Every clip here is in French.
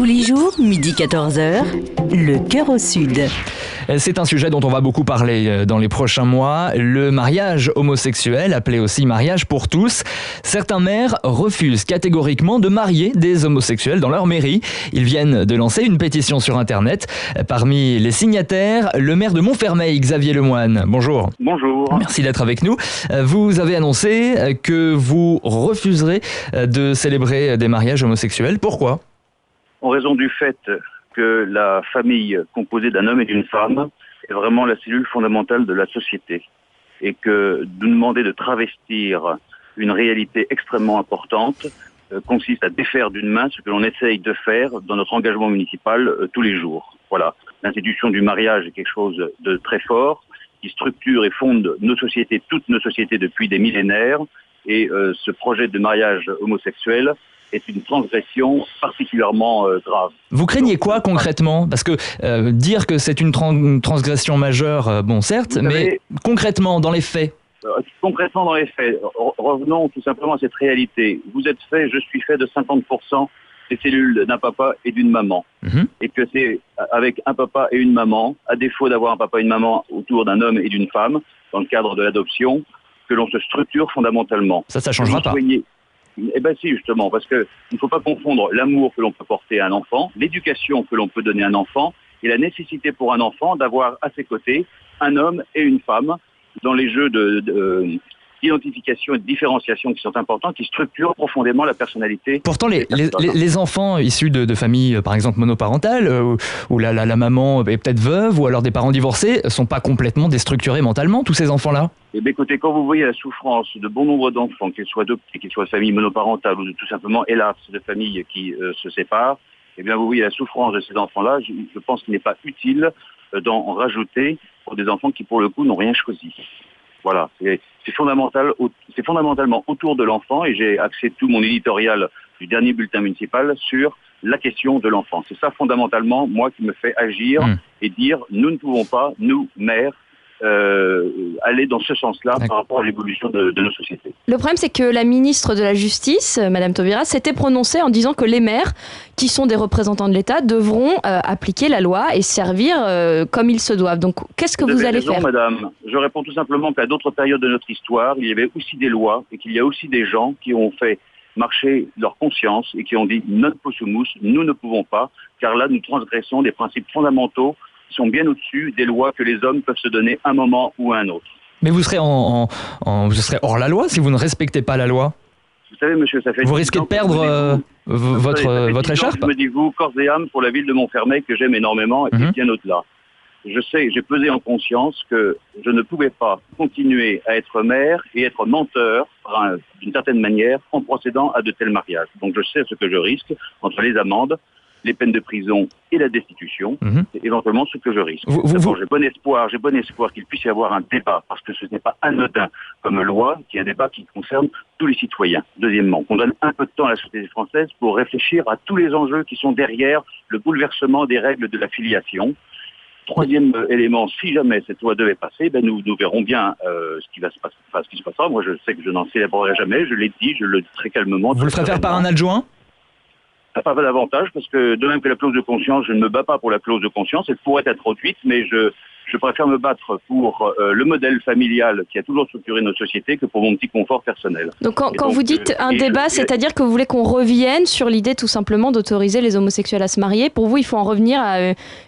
Tous les jours, midi 14h, le cœur au sud. C'est un sujet dont on va beaucoup parler dans les prochains mois, le mariage homosexuel, appelé aussi mariage pour tous. Certains maires refusent catégoriquement de marier des homosexuels dans leur mairie. Ils viennent de lancer une pétition sur Internet. Parmi les signataires, le maire de Montfermeil, Xavier Lemoine. Bonjour. Bonjour. Merci d'être avec nous. Vous avez annoncé que vous refuserez de célébrer des mariages homosexuels. Pourquoi ? En raison du fait que la famille composée d'un homme et d'une femme est vraiment la cellule fondamentale de la société et que de demander de travestir une réalité extrêmement importante consiste à défaire d'une main ce que l'on essaye de faire dans notre engagement municipal tous les jours. Voilà. L'institution du mariage est quelque chose de très fort qui structure et fonde nos sociétés, toutes nos sociétés depuis des millénaires, et ce projet de mariage homosexuel est une transgression particulièrement grave. Vous craignez quoi concrètement ? Parce que dire que c'est une transgression majeure, bon certes, mais concrètement dans les faits. Concrètement dans les faits, revenons tout simplement à cette réalité. Vous êtes fait, je suis fait de 50% des cellules d'un papa et d'une maman. Et que c'est avec un papa et une maman, à défaut d'avoir un papa et une maman autour d'un homme et d'une femme, dans le cadre de l'adoption, que l'on se structure fondamentalement. Ça changera pas. Eh bien si, justement, parce qu'il ne faut pas confondre l'amour que l'on peut porter à un enfant, l'éducation que l'on peut donner à un enfant, et la nécessité pour un enfant d'avoir à ses côtés un homme et une femme dans les jeux d'identification et de différenciation qui sont importants, qui structurent profondément la personnalité. Pourtant, les enfants issus de familles, par exemple, monoparentales, où la maman est peut-être veuve, ou alors des parents divorcés, ne sont pas complètement déstructurés mentalement, tous ces enfants-là ? Eh bien, écoutez, quand vous voyez la souffrance de bon nombre d'enfants, qu'ils soient adoptés, qu'ils soient de familles monoparentales ou tout simplement, hélas, de familles qui se séparent, eh bien, vous voyez la souffrance de ces enfants-là. Je pense qu'il n'est pas utile d'en rajouter pour des enfants qui, pour le coup, n'ont rien choisi. Voilà, c'est fondamentalement autour de l'enfant, et j'ai axé tout mon éditorial du dernier bulletin municipal sur la question de l'enfant. C'est ça fondamentalement, moi, qui me fait agir et dire, nous ne pouvons pas, nous, maires, aller dans ce sens-là par rapport à l'évolution de nos sociétés. Le problème, c'est que la ministre de la Justice, Madame Taubira, s'était prononcée en disant que les maires, qui sont des représentants de l'État, devront appliquer la loi et servir comme ils se doivent. Donc, qu'est-ce que vous allez faire ? Madame. Je réponds tout simplement qu'à d'autres périodes de notre histoire, il y avait aussi des lois et qu'il y a aussi des gens qui ont fait marcher leur conscience et qui ont dit « non possumus, nous ne pouvons pas », car là, nous transgressons des principes fondamentaux sont bien au-dessus des lois que les hommes peuvent se donner un moment ou un autre. Mais vous serez vous serez hors la loi si vous ne respectez pas la loi. Vous savez, monsieur, ça fait... Vous risquez de perdre votre écharpe. Je me dis, vous, corps et âme, pour la ville de Montfermeil, que j'aime énormément, et bien au-delà. Je sais, j'ai pesé en conscience que je ne pouvais pas continuer à être maire et être menteur, d'une certaine manière, en procédant à de tels mariages. Donc je sais ce que je risque entre les amendes, les peines de prison et la destitution, c'est éventuellement ce que je risque. J'ai bon espoir qu'il puisse y avoir un débat, parce que ce n'est pas anodin comme loi, qu'il y a un débat qui concerne tous les citoyens. Deuxièmement, qu'on donne un peu de temps à la société française pour réfléchir à tous les enjeux qui sont derrière le bouleversement des règles de la filiation. Troisième élément, si jamais cette loi devait passer, nous verrons bien ce qui se passera. Moi, je sais que je n'en célébrerai jamais, je l'ai dit, je le dis très calmement. Vous le ferez faire par un adjoint ? Pas davantage, parce que de même que la clause de conscience, je ne me bats pas pour la clause de conscience, elle pourrait être réduite, mais je préfère me battre pour le modèle familial qui a toujours structuré nos sociétés que pour mon petit confort personnel. Donc quand vous dites un débat, c'est-à-dire que vous voulez qu'on revienne sur l'idée tout simplement d'autoriser les homosexuels à se marier. Pour vous, il faut en revenir à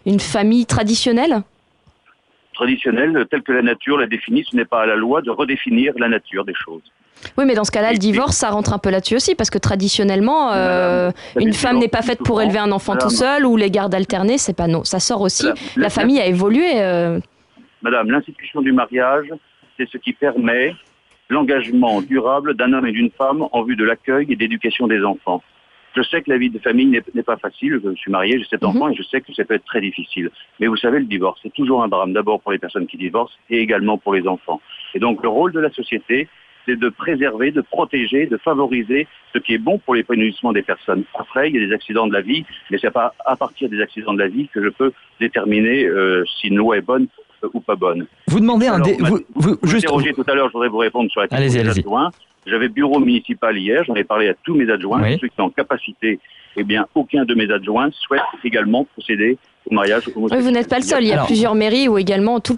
une famille traditionnelle ? Traditionnelle, telle que la nature la définit, ce n'est pas à la loi de redéfinir la nature des choses. Oui, mais dans ce cas-là, le divorce, ça rentre un peu là-dessus aussi, parce que traditionnellement, une femme n'est pas faite pour élever un enfant tout seul, ou les gardes alternés, c'est pas non. Ça sort aussi. La famille a évolué. Madame, l'institution du mariage, c'est ce qui permet l'engagement durable d'un homme et d'une femme en vue de l'accueil et de l'éducation des enfants. Je sais que la vie de famille n'est pas facile. Je suis marié, j'ai 7 enfants, et je sais que ça peut être très difficile. Mais vous savez, le divorce, c'est toujours un drame, d'abord pour les personnes qui divorcent et également pour les enfants. Et donc, le rôle de la société, c'est de préserver, de protéger, de favoriser ce qui est bon pour l'épanouissement des personnes. Après, il y a des accidents de la vie, mais c'est pas à partir des accidents de la vie que je peux déterminer si une loi est bonne ou pas bonne. Vous demandez vous interrogez tout à l'heure, je voudrais vous répondre sur la question des adjoints. J'avais bureau municipal hier, j'en ai parlé à tous mes adjoints, ceux qui sont en capacité eh bien, aucun de mes adjoints souhaite également procéder au mariage homosexuel. Oui, vous n'êtes pas le seul. Il y a plusieurs mairies où également tous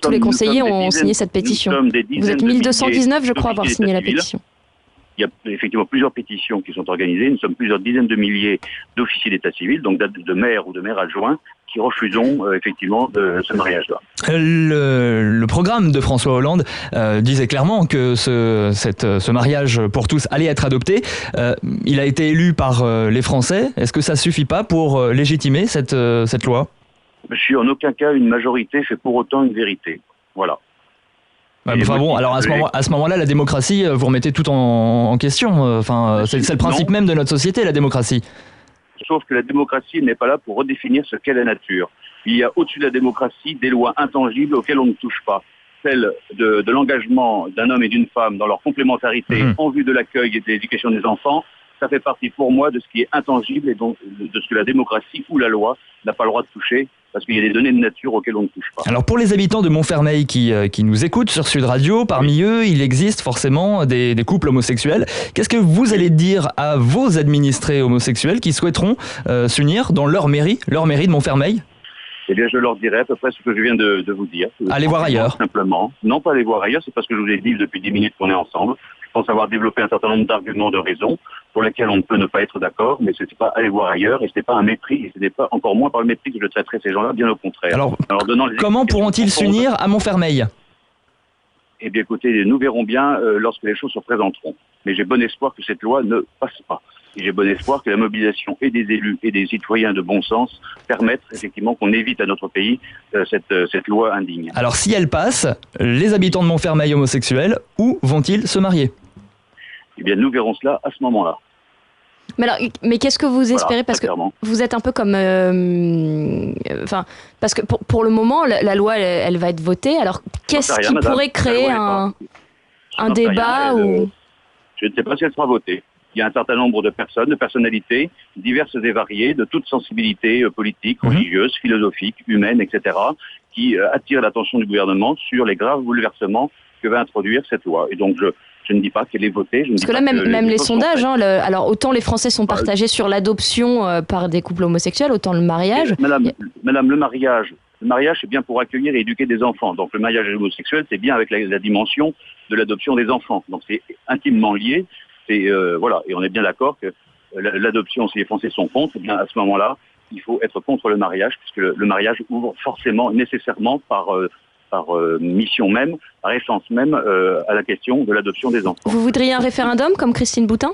les conseillers ont signé cette pétition. Vous êtes 1219, je crois, avoir signé la pétition. Il y a effectivement plusieurs pétitions qui sont organisées. Nous sommes plusieurs dizaines de milliers d'officiers d'état civil, donc de maires ou de maires adjoints, qui refusons effectivement ce mariage-là. Le programme de François Hollande disait clairement que ce mariage pour tous allait être adopté. Il a été élu par les Français. Est-ce que ça suffit pas pour légitimer cette loi ? Je suis en aucun cas une majorité fait pour autant une vérité. Voilà. Enfin bon, alors à ce moment-là, la démocratie, vous remettez tout en question. C'est le principe même de notre société, la démocratie. Sauf que la démocratie n'est pas là pour redéfinir ce qu'est la nature. Il y a au-dessus de la démocratie des lois intangibles auxquelles on ne touche pas. Celle de l'engagement d'un homme et d'une femme dans leur complémentarité en vue de l'accueil et de l'éducation des enfants, ça fait partie pour moi de ce qui est intangible et donc de ce que la démocratie ou la loi n'a pas le droit de toucher, parce qu'il y a des données de nature auxquelles on ne touche pas. Alors pour les habitants de Montfermeil qui nous écoutent sur Sud Radio, parmi eux, il existe forcément des couples homosexuels. Qu'est-ce que vous allez dire à vos administrés homosexuels qui souhaiteront s'unir dans leur mairie de Montfermeil ? Eh bien, je leur dirai à peu près ce que je viens de vous dire. Allez voir ailleurs. Simplement. Non, pas aller voir ailleurs, c'est parce que je vous ai dit depuis 10 minutes qu'on est ensemble. Je pense avoir développé un certain nombre d'arguments de raison pour lesquels on ne peut ne pas être d'accord, mais ce n'était pas aller voir ailleurs et ce n'était pas un mépris, et ce n'était pas encore moins par le mépris que je traiterais ces gens-là, bien au contraire. Alors comment pourront-ils s'unir à Montfermeil ? Eh bien, écoutez, nous verrons bien lorsque les choses se présenteront. Mais j'ai bon espoir que cette loi ne passe pas. Et j'ai bon espoir que la mobilisation et des élus et des citoyens de bon sens permettent effectivement qu'on évite à notre pays cette loi indigne. Alors si elle passe, les habitants de Montfermeil homosexuels, où vont-ils se marier ? Eh bien, nous verrons cela à ce moment-là. Mais qu'est-ce que vous espérez ? Parce que vous êtes un peu comme... parce que pour le moment, la loi, elle va être votée. Alors, qu'est-ce qui pourrait créer un débat ou... Je ne sais pas si elle sera votée. Il y a un certain nombre de personnes, de personnalités diverses et variées, de toutes sensibilités politiques, religieuses, philosophiques, humaines, etc., qui attirent l'attention du gouvernement sur les graves bouleversements que va introduire cette loi. Et donc, je ne dis pas qu'elle est votée. Parce que là, même les sondages, alors autant les Français sont partagés sur l'adoption par des couples homosexuels, autant le mariage... Madame, le mariage, c'est bien pour accueillir et éduquer des enfants. Donc le mariage homosexuel, c'est bien avec la dimension de l'adoption des enfants. Donc c'est intimement lié. Et on est bien d'accord que l'adoption, si les Français sont contre, eh bien à ce moment-là, il faut être contre le mariage, puisque le mariage ouvre forcément, nécessairement, par mission même, par essence même, à la question de l'adoption des enfants. Vous voudriez un référendum comme Christine Boutin ?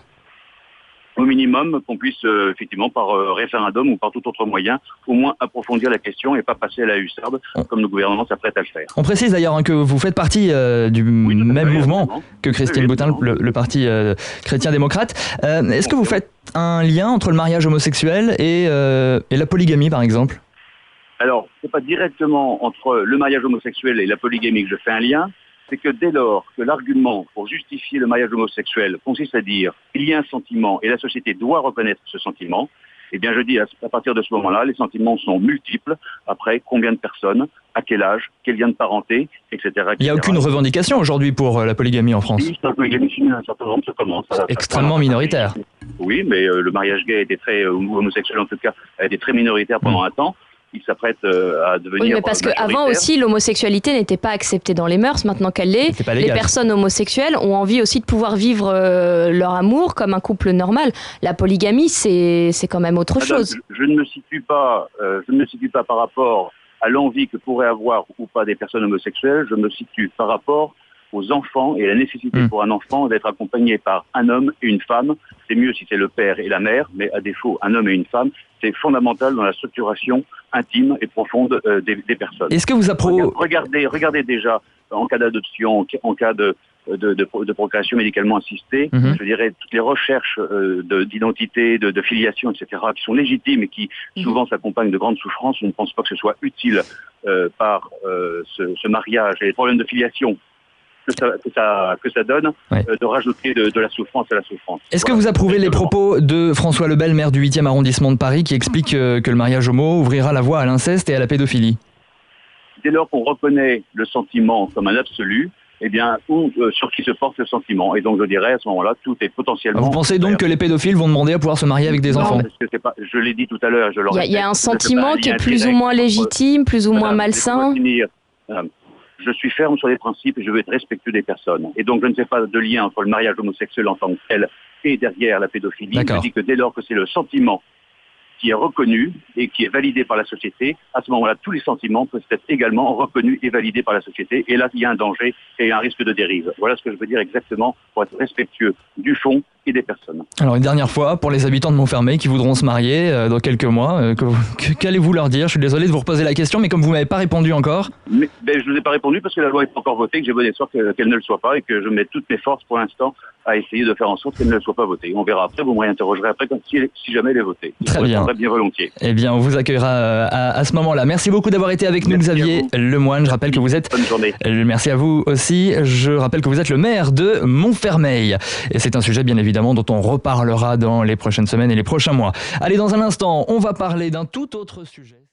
Au minimum, qu'on puisse effectivement par référendum ou par tout autre moyen, au moins approfondir la question et pas passer à la hussarde, comme le gouvernement s'apprête à le faire. On précise d'ailleurs que vous faites partie du même mouvement que Christine Boutin, le parti chrétien-démocrate. Est-ce que vous faites un lien entre le mariage homosexuel et la polygamie, par exemple ? Alors, c'est pas directement entre le mariage homosexuel et la polygamie que je fais un lien, c'est que dès lors que l'argument pour justifier le mariage homosexuel consiste à dire qu'il y a un sentiment et la société doit reconnaître ce sentiment, eh bien je dis à partir de ce moment-là, les sentiments sont multiples. Après, combien de personnes, à quel âge, quel lien de parenté, etc. Il n'y a aucune revendication aujourd'hui pour la polygamie en France. Oui, la polygamie, un certain nombre, ça commence. Extrêmement minoritaire. Oui, mais le mariage gay était ou homosexuel en tout cas, a été très minoritaire pendant un temps. Il s'apprête à devenir... Oui, mais parce qu'avant aussi, l'homosexualité n'était pas acceptée dans les mœurs. Maintenant qu'elle l'est, les personnes homosexuelles ont envie aussi de pouvoir vivre leur amour comme un couple normal. La polygamie, c'est quand même autre chose. Je ne me situe pas par rapport à l'envie que pourraient avoir ou pas des personnes homosexuelles. Je me situe par rapport aux enfants et la nécessité pour un enfant d'être accompagné par un homme et une femme. C'est mieux si c'est le père et la mère, mais à défaut, un homme et une femme, c'est fondamental dans la structuration intime et profonde des personnes. Est-ce que vous regardez déjà, en cas d'adoption, en cas de procréation médicalement assistée, je dirais, toutes les recherches d'identité, de filiation, etc., qui sont légitimes et qui souvent s'accompagnent de grandes souffrances. Je ne pense pas que ce soit utile par ce mariage et les problèmes de filiation que ça donne, de rajouter de la souffrance à la souffrance. Est-ce que vous approuvez les propos de François Lebel, maire du 8e arrondissement de Paris, qui explique que le mariage homo ouvrira la voie à l'inceste et à la pédophilie ? Dès lors qu'on reconnaît le sentiment comme un absolu, ou sur qui se porte le sentiment. Et donc je dirais à ce moment-là, tout est potentiellement... Vous pensez donc que les pédophiles vont demander à pouvoir se marier avec des enfants? Parce que c'est pas, je l'ai dit tout à l'heure, je le répète. Il y a un sentiment qui est plus ou moins légitime, plus ou moins malsain. Je suis ferme sur les principes et je veux être respectueux des personnes. Et donc je ne fais pas de lien entre le mariage homosexuel en tant que tel et derrière la pédophilie. Je dis que dès lors que c'est le sentiment qui est reconnu et qui est validé par la société, à ce moment-là, tous les sentiments peuvent être également reconnus et validés par la société. Et là, il y a un danger et un risque de dérive. Voilà ce que je veux dire exactement pour être respectueux du fond et des personnes. Alors une dernière fois, pour les habitants de Montfermeil qui voudront se marier dans quelques mois, qu'allez-vous leur dire? Je suis désolé de vous reposer la question, mais comme vous ne m'avez pas répondu encore... je ne vous ai pas répondu parce que la loi n'est pas encore votée, que j'ai bon espoir qu'elle ne le soit pas et que je mets toutes mes forces pour l'instant à essayer de faire en sorte qu'elle ne soit pas votée. On verra après, vous me réinterrogerez après si jamais elle est votée. Très bien. Bien volontiers. Eh bien, on vous accueillera à ce moment-là. Merci beaucoup d'avoir été avec nous, Xavier Lemoine. Je rappelle que vous êtes... Bonne journée. Merci à vous aussi. Je rappelle que vous êtes le maire de Montfermeil. Et c'est un sujet, bien évidemment, dont on reparlera dans les prochaines semaines et les prochains mois. Allez, dans un instant, on va parler d'un tout autre sujet.